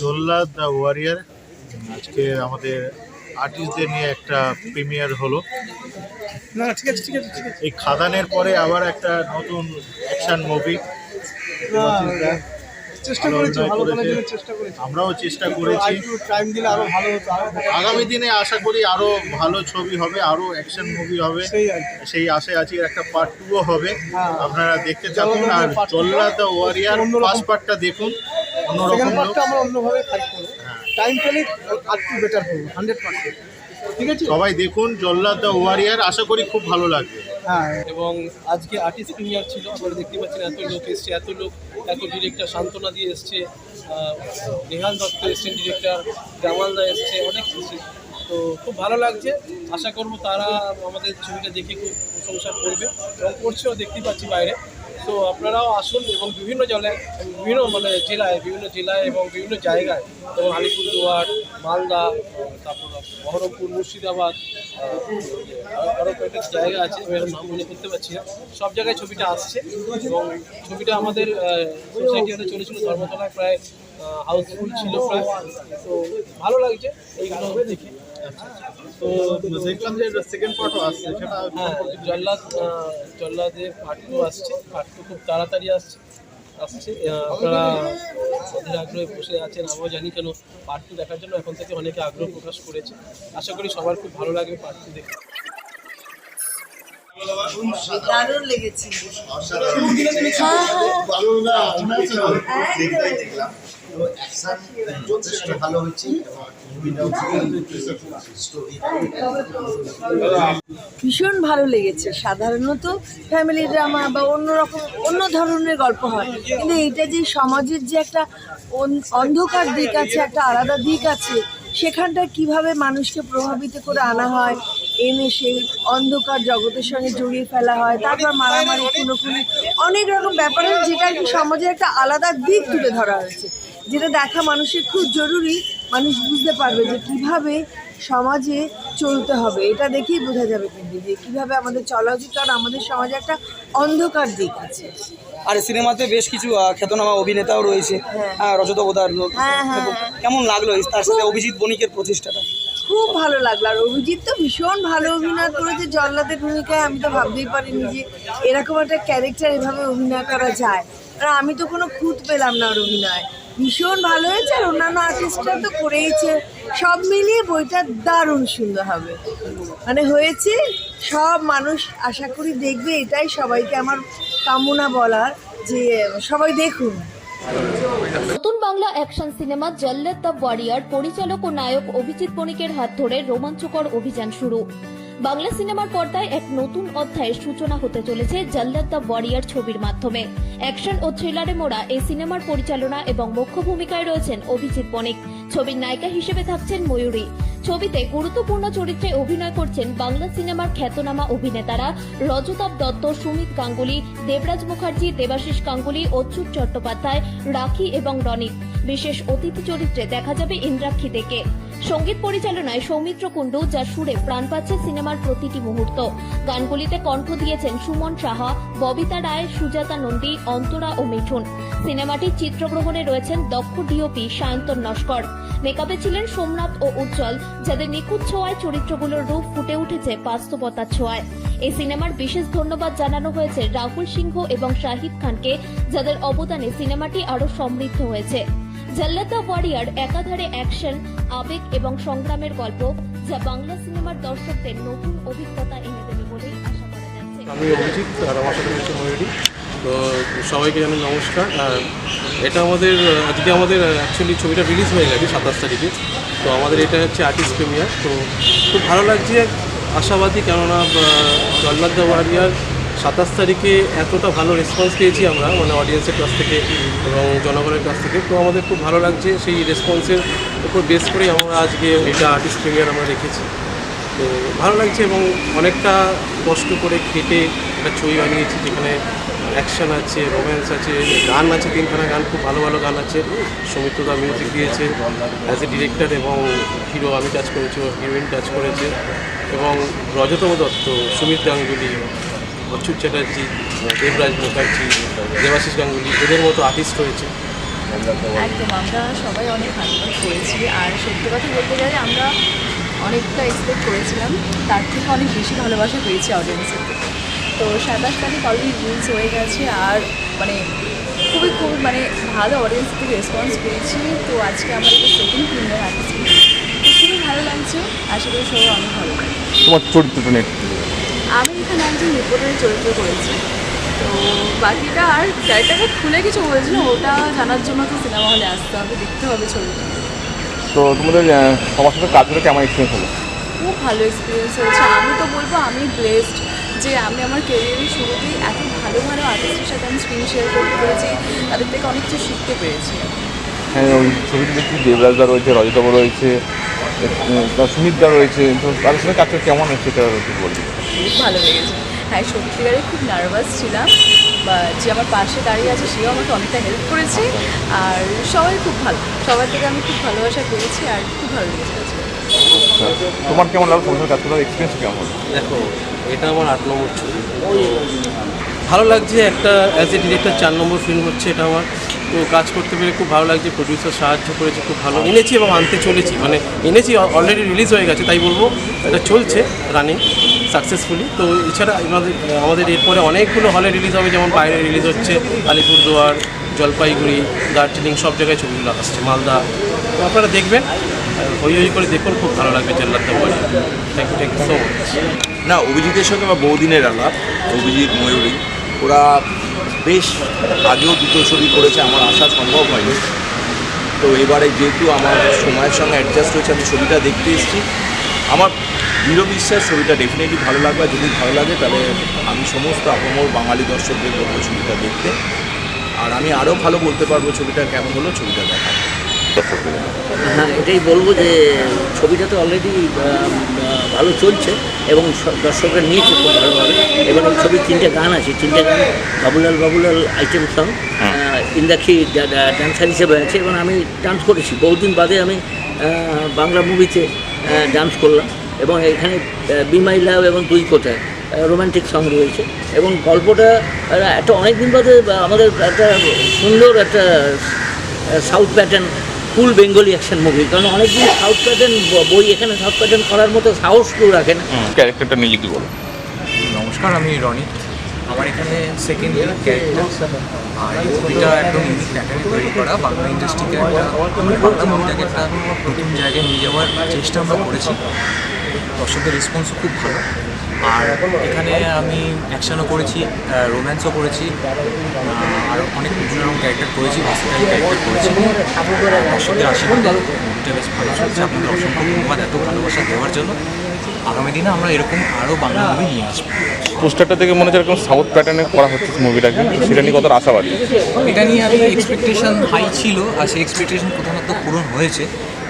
Jallad the warrior আজকে আমাদের আর্টিস্টদের নিয়ে একটা প্রিমিয়ার হলো। না ঠিক আছে ঠিক আছে ঠিক আছে এই খাদানের পরে আবার একটা নতুন অ্যাকশন মুভি চেষ্টা করেছি ভালো করার জন্য চেষ্টা করেছি আমরাও চেষ্টা করেছি। একটু টাইম দিলে আরো ভালো হতো আগামী দিনে আশা করি আরো ভালো ছবি হবে, আরো অ্যাকশন মুভি হবে, সেই আর কি। সেই আশায় আছি। একটা পার্ট 2ও হবে, হ্যাঁ। আপনারা দেখতে থাকুন। আর part two Jallad the warrior অন্যরকম। ফার্স্ট পার্টটা দেখুন, অন্যরকম সেকেন্ড look। পার্টটা আমরা অন্যভাবে ফাইট করবো, টাইম পেলে আর একটু বেটার করবো 100%। ঠিক আছে সবাই দেখুন জল্লাদ দ্য ওয়ারিয়ার, আশা করি খুব ভালো লাগবে। হ্যাঁ এবং আজকে আর্টিস্ট প্রিমিয়ার ছিল। আপনারা দেখতে পাচ্ছেন এত লোক এসছে, এত ডিরেক্টর সান্ত্বনা দিয়ে এসছে, নেহাল দত্ত এসছেন ডিরেক্টর, জামালদা এসছে, অনেক এসছে। তো খুব ভালো লাগছে। আশা করবো তারা আমাদের ছবিটা দেখে খুব প্রশংসা করবে এবং করছেও, দেখতে পাচ্ছি বাইরে। তো আপনারাও আসুন এবং বিভিন্ন জেলায় বিভিন্ন জেলায় এবং বিভিন্ন জায়গায়, যেমন আলিপুরদুয়ার, মালদা, তারপর বহরমপুর, মুর্শিদাবাদ, আরও কয়েকটা জায়গা আছে, আমি এখন নাম মনে করতে পারছি না। সব জায়গায় ছবিটা আসছে এবং ছবিটা আমাদের সোসাইটিতে চলেছিল ধর্মতলায়, প্রায় হাউসফুল ছিল প্রায়। তো ভালো লাগছে এইগুলো দেখে। তো দেখলাম যে সেকেন্ড পার্টও আসছে, সেটা হ্যাঁ, জল্লাদের পার্ট 2 আসছে। পার্ট 2 খুব তাড়াতাড়ি আসছে। আপনারা অধীর আগ্রহে বসে আছেন, আমিও জানি, কেন পার্ট 2 দেখার জন্য এখন থেকে অনেকে আগ্রহ প্রকাশ করেছে। আশা করি সবার খুব ভালো লাগবে পার্ট 2 দেখে। দারুণ লেগেছে। যথেষ্ট ভালো হয়েছে। ভীষণ ভালো লেগেছে। সাধারণত ফ্যামিলি ড্রামা বা অন্য ধরনের গল্প হয়, কিন্তু এইটা যে সমাজের যে একটা অন্ধকার দিক আছে, একটা আলাদা দিক আছে, সেখানটা কিভাবে মানুষকে প্রভাবিত করে আনা হয়, এনে সেই অন্ধকার জগতের সঙ্গে জড়িয়ে ফেলা হয়, তারপর মারামারি, খুনোখুনি, অনেক রকম ব্যাপার আছে, যেটা আর কি সমাজের একটা আলাদা দিক তুলে ধরা হয়েছে, যেটা দেখা মানুষের খুব জরুরি। মানুষ বুঝতে পারবে যে কিভাবে সমাজে চলতে হবে, এটা দেখেই বোঝা যাবে কিন্তু যে কীভাবে আমাদের চলা উচিত, কারণ আমাদের সমাজে একটা অন্ধকার দিক আছে। আর সিনেমাতে বেশ কিছু খ্যাতনামা অভিনেতাও রয়েছে, রজত বোদার। হ্যাঁ, হ্যাঁ। কেমন লাগলো তার সাথে অভিজিৎ বণিকের প্রচেষ্টাটা? খুব ভালো লাগলো। আর অভিজিৎ তো ভীষণ ভালো অভিনয় করেছে জল্লাদের ভূমিকায়। আমি তো ভাবতেই পারিনি যে এরকম একটা ক্যারেক্টার এভাবে অভিনয় করা যায়। আর আমি তো কোনো খুঁত পেলাম না ওর অভিনয়, ভীষণ ভালো হয়েছে। আর অন্যান্য আর্টিস্টরা তো করেইছে। সব মিলিয়ে বইটা দারুণ সুন্দর হবে, মানে হয়েছে। সব মানুষ আশা করি দেখবে, এটাই সবাইকে আমার কামনা বলার, যে সবাই দেখুন। নতুন Bangla action cinema Jallad the warrior পরিচালক ও নায়ক অভিজিৎ বণিকের হাত ধরে রোমাঞ্চকর অভিযান শুরু। বাংলা সিনেমার পর্দায় এক নতুন অধ্যায়ের সূচনা হতে চলেছে জল্লাদ দ্য ওয়ারিয়ার ছবির মাধ্যমে। অ্যাকশন ও থ্রিলারে মোড়া এই সিনেমার পরিচালনা এবং মুখ্য ভূমিকায় রয়েছেন অভিজিৎ বণিক। ছবির নায়িকা হিসেবে থাকছেন ময়ূরী। ছবিতে গুরুত্বপূর্ণ চরিত্রে অভিনয় করছেন বাংলা সিনেমার খ্যাতনামা অভিনেতারা রজতাভ দত্ত, সুমিত গাঙ্গুলি, দেবরাজ মুখার্জি, দেবাশিস গাঙ্গুলি, অচ্যুত চট্টোপাধ্যায়, রাখি এবং রনিত। বিশেষ অতিথি চরিত্রে দেখা যাবে ইন্দ্রাক্ষী দেকে। সঙ্গীত পরিচালনায় সৌমিত্র কুণ্ডু, যার সুরে প্রাণ পাচ্ছে সিনেমার প্রতিটি মুহূর্ত। গানগুলিতে কণ্ঠ দিয়েছেন সুমন সাহা, ববিতা রায়, সুজাতা নন্দী, অন্তরা ও মিঠুন। সিনেমাটির চিত্রগ্রহণে রয়েছেন দক্ষ ডিওপি সায়ন্তন নস্কর। মেকআপে ছিলেন সোমনাথ ও উজ্জ্বল, যাদের নিখুঁত ছোঁয়ায় চরিত্রগুলোর রূপ ফুটে উঠেছে বাস্তবতার ছোঁয়ায়। এই সিনেমার বিশেষ ধন্যবাদ জানানো হয়েছে রাহুল সিংহ এবং শাহিদ খানকে, যাদের অবদানে সিনেমাটি আরও সমৃদ্ধ হয়েছে। জল্লাদ দ্য ওয়ারিয়ার একাধারে অ্যাকশন, আবেগ এবং সংগ্রামের গল্প, যা বাংলা সিনেমার দর্শকদের নতুন অভিজ্ঞতা এনে দেবে বলেই আশা করা যাচ্ছে। আমি অভিজিৎ, আর আমার সাথে রয়েছে ময়ূরী। তো সবাইকে জানাই নমস্কার। এটা আজকে আমাদের অ্যাকচুয়ালি ছবিটা রিলিজ হয়ে গেছে 27 তারিখে। তো আমাদের এটা হচ্ছে আর্টিস্ট প্রিমিয়ার। তো খুব ভালো লাগছে, আশাবাদী, কেননা জল্লাদ দ্য ওয়ারিয়ার 27 তারিখে এতটা ভালো রেসপন্স পেয়েছি আমরা, মানে অডিয়েন্সের কাছ থেকে এবং জনগণের কাছ থেকে। তো আমাদের খুব ভালো লাগছে, সেই রেসপন্সের উপর বেস করেই আমরা আজকে এটা আর্টিস্ট প্রিমিয়ার আমরা রেখেছি। তো ভালো লাগছে এবং অনেকটা কষ্ট করে খেটে একটা ছবি বানিয়েছি, যেখানে অ্যাকশন আছে, রোম্যান্স আছে, গান আছে, 3খানা গান, খুব ভালো ভালো গান আছে। সৌমিত্রদা মিউজিক দিয়েছে অ্যাজ এ ডিরেক্টর, এবং হিরো আমি কাজ করেছি, হিরোইন কাজ করেছে, এবং রজতম দত্ত, সুমিত গাঙ্গুলি, অচ্যুত চ্যাটার্জি, দেবরাজ মুখার্জি, দেবাশিস গাঙ্গুলি, এদের মতো আর্টিস্ট রয়েছে। একদম আমরা সবাই অনেক হার্ডওয়ার্ক করেছি, আর সত্যি কথা বলতে গেলে আমরা অনেকটা এক্সপেক্ট করেছিলাম, তার থেকে অনেক বেশি ভালোবাসা পেয়েছি অডিয়েন্সের থেকে। তো 27 তারিখ অলরেডি রিলিজ হয়ে গেছে, আর মানে খুবই মানে ভালো অডিয়েন্স থেকে রেসপন্স পেয়েছি। তো আজকে আমার এটা সেকেন্ড ফিল্মের আসছি, তো খুবই ভালো লাগছে। আশা করি সবাই অনেক ভালো লাগবে। তোমার চরিত্রটা নিয়ে আমি এখানে একজন রিপোর্টারের চরিত্র করেছি, তো বাকিটা আর ক্যারেক্টারটা খুলে কিছু বলছি না, ওটা জানার জন্য তো সিনেমা হলে আসতে হবে, দেখতে হবে ছবিটা। তো তোমাদের সবার সাথে কাজ করে কেমন এক্সপিরিয়েন্স হলো? খুব ভালো এক্সপিরিয়েন্স হয়েছে। আমি তো বলবো আমি ব্লেসড যে আমি আমার ক্যারিয়ারের শুরুতেই এত ভালো ভালো আর্টিস্টের সাথে আমি স্ক্রিন শেয়ার করতে পেরেছি, তাদের থেকে অনেক কিছু শিখতে পেরেছি। হ্যাঁ, ওই ছবিতে দেখছি দেবরাজদা রয়েছে, রজতবাবু রয়েছে, সুমিতদা রয়েছে, তো তাদের সাথে কাজ করে কেমন হচ্ছে সেটা একটু বলবি। খুব ভালো লেগেছে। হ্যাঁ, সত্যিকারে খুব নার্ভাস ছিলাম, বা যে আমার পাশে দাঁড়িয়ে আছে সেও আমাকে অনেকটা হেল্প করেছে, আর সবাই খুব ভালো, সবার থেকে আমি খুব ভালোবাসা পেয়েছি, আর খুব ভালো লেগেছে আজকে। তোমার কেমন লাগলো তোমার সাথে কাজ করার এক্সপিরিয়েন্স কেমন হলো? দেখো, এটা আমার 8 নম্বর ছবি, তো ভালো লাগছে। একটা as a director 4 number film হচ্ছে এটা আমার, তো কাজ করতে পেরে খুব ভালো লাগছে। প্রডিউসার সাহায্য করেছে, খুব ভালো এনেছি এবং আনতে চলেছি, মানে এনেছি অলরেডি রিলিজ হয়ে গেছে, তাই বলবো এটা চলছে রানিং সাকসেসফুলি। তো এছাড়া আমাদের এরপরে অনেকগুলো হলে রিলিজ হবে, যেমন বাইরে রিলিজ হচ্ছে আলিপুরদুয়ার, জলপাইগুড়ি, দার্জিলিং, সব জায়গায় ছবিগুলো আসছে, মালদা। তো আপনারা দেখবেন, হই করে দেখুন, খুব ভালো লাগবে Jallad the warrior. Thank you so much. No, অভিজিতের সঙ্গে আমার বহুদিনের আলাপ, অভিজিৎ, ময়ূরী, ওরা বেশ আগেও দুটো ছবি করেছে, আমার আসা সম্ভব হয়নি। তো এবারে যেহেতু আমার সময়ের সঙ্গে অ্যাডজাস্ট হয়েছে, আমি ছবিটা দেখতে এসেছি। আমার দৃঢ় বিশ্বাস ছবিটা ডেফিনেটলি ভালো লাগবে। যদি ভালো লাগে তাহলে আমি সমস্ত আপামর বাঙালি দর্শকদের বলবো ছবিটা দেখতে, আর আমি আরও ভালো বলতে পারবো ছবিটা কেমন হলো, ছবিটা দেখা। হ্যাঁ, এটাই বলবো যে ছবিটা তো অলরেডি ভালো চলছে এবং দর্শকরা নিয়েছে খুব ভালোভাবে। এবং এই ছবির 3টে গান আছে, 3টে গান বাবুলাল আইটেম সং ইন্দাক্ষী ডান্সার হিসেবে আছে, এবং আমি ডান্স করেছি বহুদিন বাদে। আমি বাংলা মুভিতে ডান্স করলাম, এবং এখানে বি মাই লাভ এবং দুই কোথায় রোম্যান্টিক সং রয়েছে। এবং গল্পটা একটা অনেক দিন বাদে আমাদের একটা সুন্দর একটা সাউথ প্যাটার্ন ফুল বেঙ্গলি অ্যাকশন মুভি, কারণ অনেকদিন সাউথ প্যাটার্ন বই এখানে সাউথ প্যাটার্ন করার মতো সাহস কেউ রাখে না। ক্যারেক্টারটা নিয়ে যদি বলো। নমস্কার, আমি রনিত। আমার এখানে সেকেন্ড ক্যারেক্টার, আর এই ছবিটা একদম ইউনিক প্যাটার্নে তৈরি করা। বাংলা ইন্ডাস্ট্রিকে বাংলা মুভিটাকে একটা নতুন জায়গায় নিয়ে যাওয়ার চেষ্টা আমরা করেছি। দর্শকদের রেসপন্সও খুব ভালো। আর এখানে আমি অ্যাকশনও করেছি, রোম্যান্সও করেছি, আর অনেক বিভিন্ন রকম ক্যারেক্টার করেছি, ভার্সেটাইল ক্যারেক্টার করেছি। দর্শকদের আশীর্বাদে মুভিটা বেশ ভালো চলছে। আপনাদের অসংখ্য ধন্যবাদ এত ভালোবাসা দেওয়ার জন্য। আগামী দিনে আমরা এরকম আরও বাংলা মুভি নিয়ে আসবো। পোস্টারটা থেকে মনে হচ্ছে এরকম সাউথ প্যাটার্নে করা হচ্ছে মুভিটাকে, সেটা নিয়ে কতটা আশাবাদী? এটা নিয়ে আমি এক্সপেকটেশন হাই ছিল, আর সেই এক্সপেকটেশন কোথাও না তো পূরণ হয়েছে।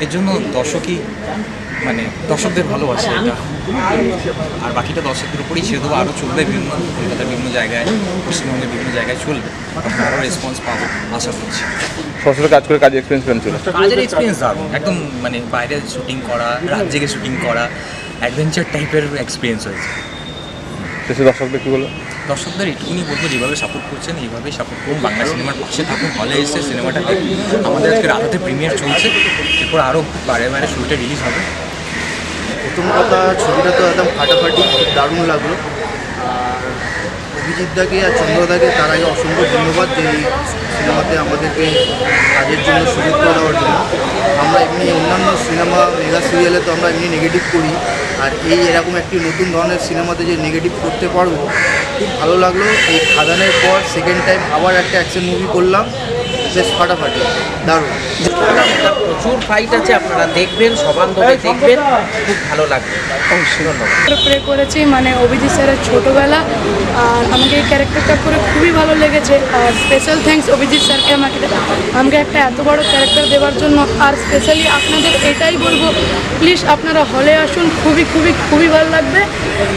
এর জন্য দর্শকই মানে দর্শকদের ভালোবাসে এটা, আর বাকিটা দর্শকদের উপরেই ছেড়ে দেবো। আরও চলবে, বিভিন্ন কলকাতার বিভিন্ন জায়গায়, পশ্চিমবঙ্গের বিভিন্ন জায়গায় চলবে, তখন আরও রেসপন্স পাবো আশা করছি। সরাসরি কাজ করে কাজের এক্সপিরিয়েন্স পেয়েছিল? কাজের এক্সপিরিয়েন্স দারুণ, একদম মানে বাইরে শুটিং করা, রাত জেগে শুটিং করা, অ্যাডভেঞ্চার টাইপের এক্সপিরিয়েন্স হয়েছে। শেষে দর্শকদের কী বলো? দর্শকদের এটুকুনি বলবো, যেভাবে সাপোর্ট করছেন এইভাবেই সাপোর্ট করুন, বাংলা সিনেমার পাশে থাকুন, হলে এসে সিনেমাটা দেখুন। আমাদের আজকে রাতে প্রিমিয়ার চলছে, এরপর আরও বাইরে বাইরে ছবিটা রিলিজ হবে। প্রথম কথা, ছবিটা তো একদম ফাটাফাটি, খুব দারুণ লাগলো। আর অভিজিৎদাকে আর চন্দ্রদাকে তার আগে অসংখ্য ধন্যবাদ যে এই সিনেমাতে আমাদেরকে কাজের জন্য সুযোগ করে দেওয়ার জন্য। আমরা এমনি অন্যান্য সিনেমা মেগা সিরিয়ালে তো আমরা এমনি নেগেটিভ করি, আর এরকম একটি নতুন ধরনের সিনেমাতে যে নেগেটিভ করতে পারবো, খুব ভালো লাগলো। এই খাদানের পর সেকেন্ড টাইম আবার একটা অ্যাকশন মুভি করলাম, বেশ ফাটাফাটি, দারুণ। প্রচুর ফাইট আছে, আপনারা দেখবেন, সবান্ধবে দেখবেন, খুব ভালো লাগবে। প্লে করেছি মানে অভিজিৎ স্যারের ছোটোবেলা, আর আমাকে এই ক্যারেক্টারটা করে খুবই ভালো লেগেছে। আর স্পেশাল থ্যাঙ্কস অভিজিৎ স্যারকে আমাকে একটা এত বড় ক্যারেক্টার দেওয়ার জন্য। আর স্পেশালি আপনাদের এটাই বলবো, প্লিজ আপনারা হলে আসুন, খুবই খুবই খুবই ভালো লাগবে।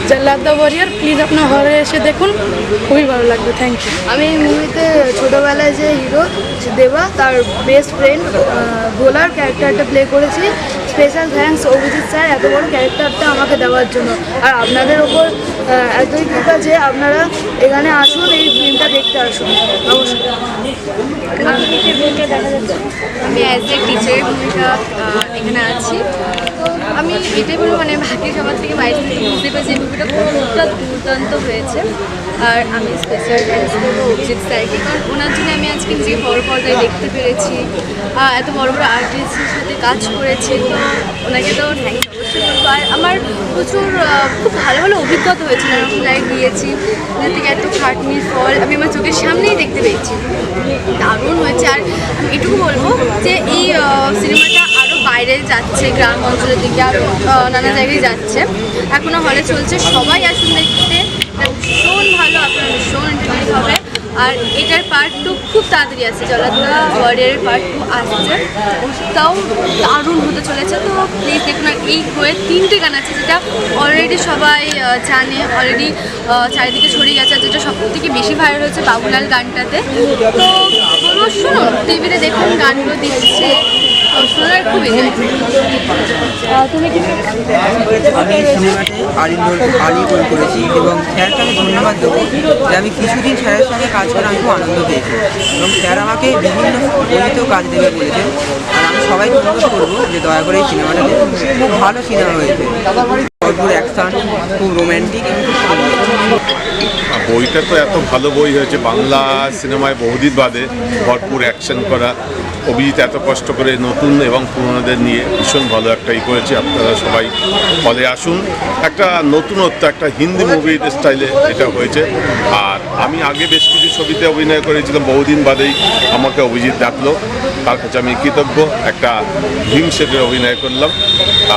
জল্লাদ দ্য ওয়ারিয়র প্লিজ আপনার হলে এসে দেখুন, খুবই ভালো লাগবে। Thank you. আমি এই মুভিতে ছোটোবেলায় যে হিরো দেবা, তার বেস্ট ফ্রেন্ড ভোলার ক্যারেক্টারটা প্লে করেছি। স্পেশাল থ্যাঙ্কস অভিজিৎ স্যার এত বড় ক্যারেক্টারটা আমাকে দেওয়ার জন্য। আর আপনাদের ওপর এতই কৃপা যে আপনারা এখানে আসুন, এই ফিল্মটা দেখতে আসুন। নমস্কার। আমি অ্যাজ এ টিচারের ভূমিকা এখানে আছি। তো আমি এটাই বলবো, মানে বাকি সবার থেকে বাইরে থেকে বুঝতে পেরেছি এই মুভিটা খুবটা দুর্দান্ত হয়েছে। আর আমি স্পেশাল থ্যাঙ্কস করবো অভিজিৎ স্যারকে, কারণ ওনার জন্য আমি আজকে নিজেকে বড় পর্দায় দেখতে পেরেছি, এত বড় বড় আর্টিস্টের সাথে কাজ করেছি। তো ওনাকে তো থ্যাঙ্কস অবশ্যই বলবো। আর আমার প্রচুর খুব ভালো ভালো অভিজ্ঞতা হয়েছে, এরকম জায়গায় গিয়েছি যার থেকে এত খাটনির ফল আমি আমার চোখের সামনেই দেখতে পেয়েছি, দারুণ হয়েছে। আর আমি এটুকু বলবো যে এই সিনেমাটা আরও বাইরে যাচ্ছে, গ্রাম অঞ্চলের দিকে আরও নানা জায়গায় যাচ্ছে, এখনও হলে চলছে। সবাই আসুন দেখতে, ভীষণ ভালো, আপনার ভীষণ এন্টারটেইন হবে। আর এটার পার্ট 2 খুব তাড়াতাড়ি আসছে, জলাদ্দা ওয়ারিয়ারের পার্ট 2 আসছে, ওটাও দারুণ হতে চলেছে। তো প্লিজ দেখুন। আর এই বইয়ে 3টে গান আছে, যেটা অলরেডি সবাই জানে, অলরেডি চারিদিকে ছড়িয়ে গেছে। আর যেটা সব থেকে বেশি ভাইরাল হয়েছে বাবুলাল গানটাতে। তো বলবো শুনুন, টিভিতে দেখুন, গানগুলো দিচ্ছে, শোনার খুব এনজয়। তুমি কি আমি এই সিনেমাতে আলী রোল করেছি এবং স্যারকে আমি ধন্যবাদ দেবো যে আমি কিছুদিন স্যারের সঙ্গে কাজ করে আমি খুব আনন্দ পেয়েছি এবং স্যার আমাকে বিভিন্ন বইতেও কাজ দেবে বলেছেন। আর আমি সবাইকে অনুরোধ করবো যে দয়া করে এই সিনেমাটাতে খুব ভালো সিনেমা হয়েছে, ভরপুর অ্যাকশন, খুব রোম্যান্টিক এবং খুব সুন্দর। বইটা তো এত ভালো বই হয়েছে, বাংলা সিনেমায় বহুদিন বাদে ভরপুর অ্যাকশন করা, অভিজিৎ এত কষ্ট করে নতুন এবং পুরনোদের নিয়ে ভীষণ ভালো একটা করেছে। আপনারা সবাই হলে আসুন, একটা নতুনত্ব, একটা হিন্দি মুভির স্টাইলে এটা হয়েছে। আর আমি আগে বেশ কিছু ছবিতে অভিনয় করেছিলাম, বহুদিন বাদেই আমাকে অভিজিৎ ডাকলো, তার কাছে আমি কৃতজ্ঞ। একটা ভীম সেটের অভিনয় করলাম,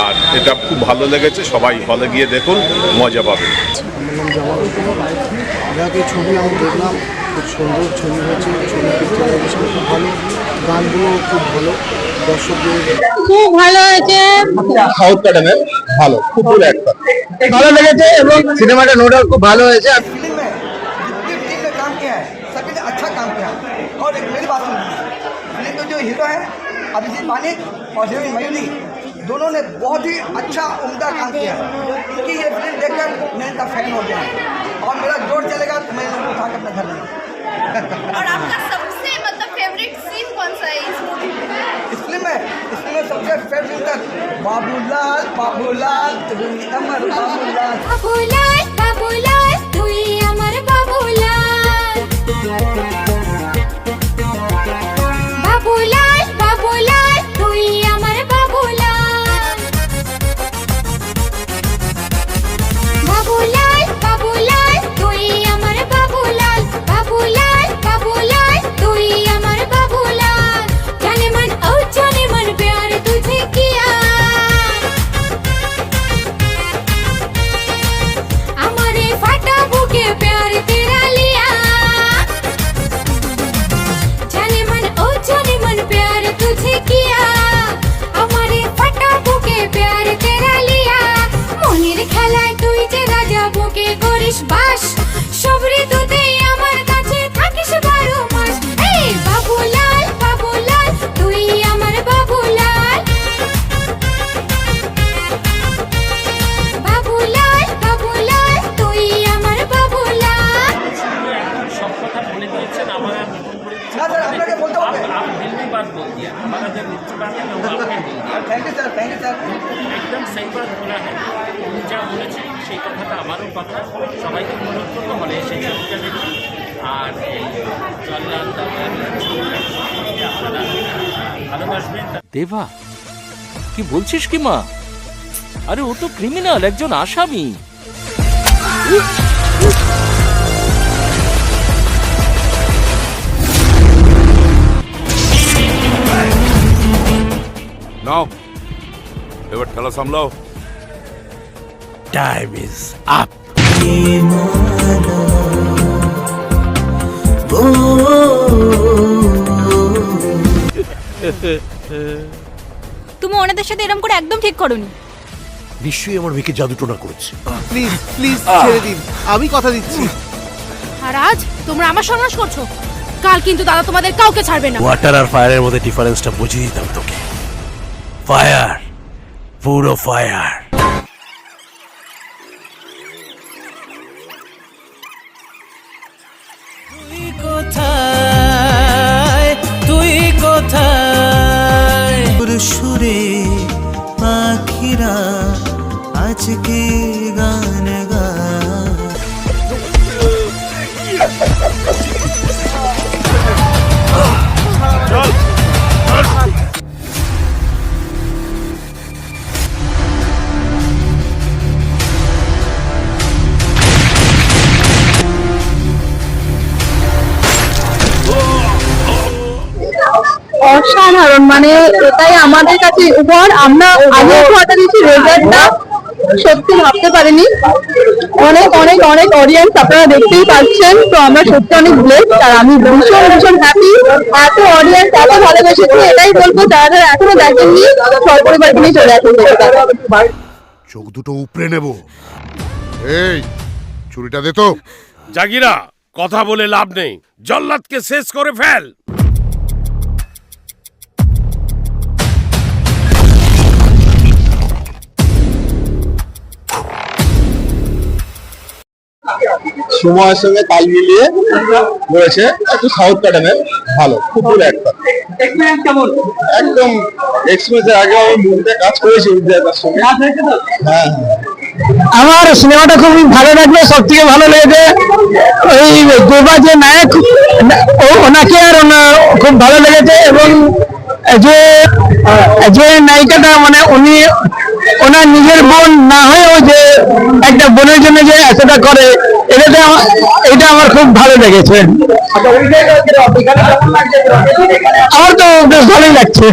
আর এটা খুব ভালো লেগেছে। সবাই হলে গিয়ে দেখুন, মজা পাবেন। যাকে ছবি আমি দেখলাম, খুব সুন্দর ছবি হয়েছে, ছবি পিকচারাইজেশন খুব ভালো, গানগুলো খুব ভালো, দর্শকদের খুব ভালো হয়েছে। সাউথ প্যাটার্নের ভালো, খুব ভালো একটা ভালো লেগেছে এবং সিনেমাটা নো ডাউট খুব ভালো হয়েছে। फिल्म में जितनी टीम ने काम किया है सभी ने अच्छा काम किया। और एक मेरी बात सुनिए, फिल्म में जो हीरो है अभिजीत मानिक और हीरोइन मयूरी, दोनों ने बहुत ही अच्छा उम्दा काम किया है। इनकी ये फिल्म देखकर मैं इनका फैन हो गया और मेरा जोर चलेगा तो मैं इनको उठा कर अपना घर लूँगा। और आपका सबसे मतलब फेवरेट सीन कौन सा है इस मूवी में? इस फिल्म में सबसे फेवरेट तक बाबूलाल बाबूलाल तुम अमर बाबूलाल बाबूलाल बाबूलाल तुई अमर बाबूलाल, बाबूलाल बाबूलाल तुई अमर बाबूलाल, बाबूलाल बाबूलाल तुई अमर बाबूलाल, बाबूलाल बाबूलाल तुई अमर बाबूलाल। जाने मन ओ जाने मन प्यार तुझे किया, हमारे फाटा बुके प्यार तेरा लिया। जाने मन ओ जाने मन प्यार तुझे किया, हमारे फाटा बुके प्यार तेरा लिया। মনের খেলায় তুই যে রাজা বুকে করিস বাস, সবরে তোতেই আমার কাছে থাকিস 12 মাস। এই বাবুলাল বাবুলাল তুই আমার বাবুলাল, বাবুলাল বাবুলাল তুই আমার বাবুলাল। সব কথা বলে দিয়েছেন, আমার আর নতুন করে কিছু না স্যার আপনাকে বলতে হবে। आप दिल की बात बोल दिया, हमारा जो मुख्य बात है वो आपने बोल दिया। Thank you sir, thank you sir. একদম সেই বাত বলা है, উনি যা বলেছেন সেই কথাটা আমারও কথা। সবাইকে অনুরোধ করবো হলে সেই ছবিটা দেখুন। আর এই জল্লাদ ছবিটা আপনারা ভালোবাসবেন। দেবা, কি বলছিস কি মা? আরে ও তো ক্রিমিনাল, একজন আসামি। নাও এবার খেলা সামলাও। Time is up. তুমি ওনাদের সাথে এরকম করে একদম ঠিক করোনি। নিশ্চয়ই আমার মেয়েকে জাদুটোনা করেছে। প্লিজ প্লিজ ছেড়ে দিন, আমি কথা দিচ্ছি। আর আজ তোমরা আমার সর্বনাশ করছো, কাল কিন্তু দাদা তোমাদের কাউকে ছাড়বে না। ওয়াটার আর ফায়ারের মধ্যে ডিফারেন্সটা বুঝিয়ে দিতাম তোকে। ফায়ার পুরো ফায়ার। তুই কোথায় সুরে পাখিরা আজকে গান গায়। অসাধারণ, মানে এটাই আমাদের কাছে উপহার। আমরা আগে উপহারটা দিয়েছি, রেজাল্টটা সত্যি ভাবতে পারিনি। অনেক অনেক অনেক অডিয়েন্স আপনারা দেখতেই পাচ্ছেন, তো আমরা সত্যি অনেক ব্লেসড, আর আমি ভীষণ ভীষণ হ্যাপি। এত অডিয়েন্স এত ভালোবেসেছে, এটাই বলবো যারা যারা এখনো দেখেননি সপরিবারকে নিয়ে চলে আসুন। চোখ দুটো উপড়ে নেব। এই ছুরিটা দে তো। জাগিরা, কথা বলে লাভ নেই, জল্লাদকে শেষ করে ফেল। সময়ের সঙ্গে তাল মিলিয়ে রয়েছে, একটু সাউথ প্যাটার্নের, ভালো, খুব ভালো একটা একদম এক্সপিরিয়েন্সের আগে আমি মুভিতে কাজ করেছি উদয়দার সঙ্গে। হ্যাঁ, আমার সিনেমাটা খুবই ভালো লাগলো। সব থেকে ভালো লেগেছে ওই গোবা যে নায়ক, ওনাকে আর খুব ভালো লেগেছে। এবং যে নায়িকাটা, মানে উনি ওনার নিজের বোন না হয়েও যে একটা বোনের জন্য যে এতটা করে, এটা আমার খুব ভালো লেগেছে। আমার তো বেশ ভালোই লাগছে।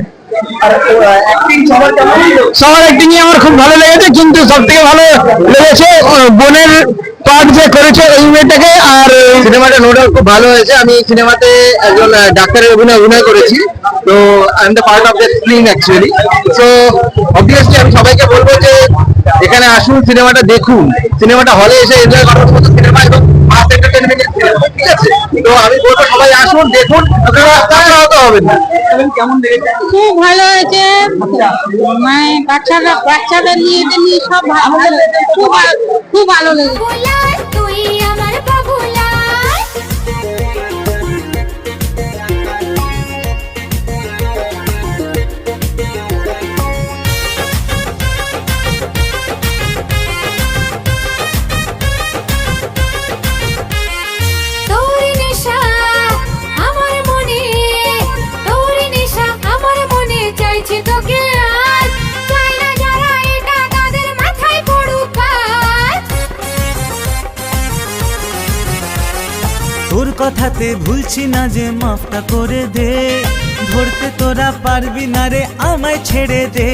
সবার অ্যাক্টিং আমার খুব ভালো লেগেছে, কিন্তু সব থেকে ভালো লেগেছে বোনের পার্ট যে করেছে এই মেয়েটাকে। আর সিনেমাটা নো ডাউট খুব ভালো হয়েছে। আমি সিনেমাতে একজন ডাক্তারের অভিনয় করেছি, তো I am the part of that film actually. So obviously আমি সবাইকে বলবো যে এখানে আসুন, সিনেমাটা দেখুন। সিনেমাটা হলে এসে এনজয় করার মতো সিনেমা এবং মাস এন্টারটেইনমেন্টের সিনেমা, ঠিক আছে? তো আমি বলবো সবাই আসুন, দেখুন, আপনারা হতে হবেন না। কেমন লেগেছে? খুব ভালো হয়েছে, মানে বাচ্চাদের নিয়ে সব খুব ভালো লেগেছে। তুই আমার বাবুলা, তোর নেশা আমার মনে, তোর নেশা আমার মনে, চাইছে তোকে আজ, চাই না যারা এটা তাদের মাথায় পড়ুক আজ। তোর কথাতে ভুলছি না যে মাফটা করে দে, ধরতে তোরা পারবি না রে আমায় ছেড়ে দে।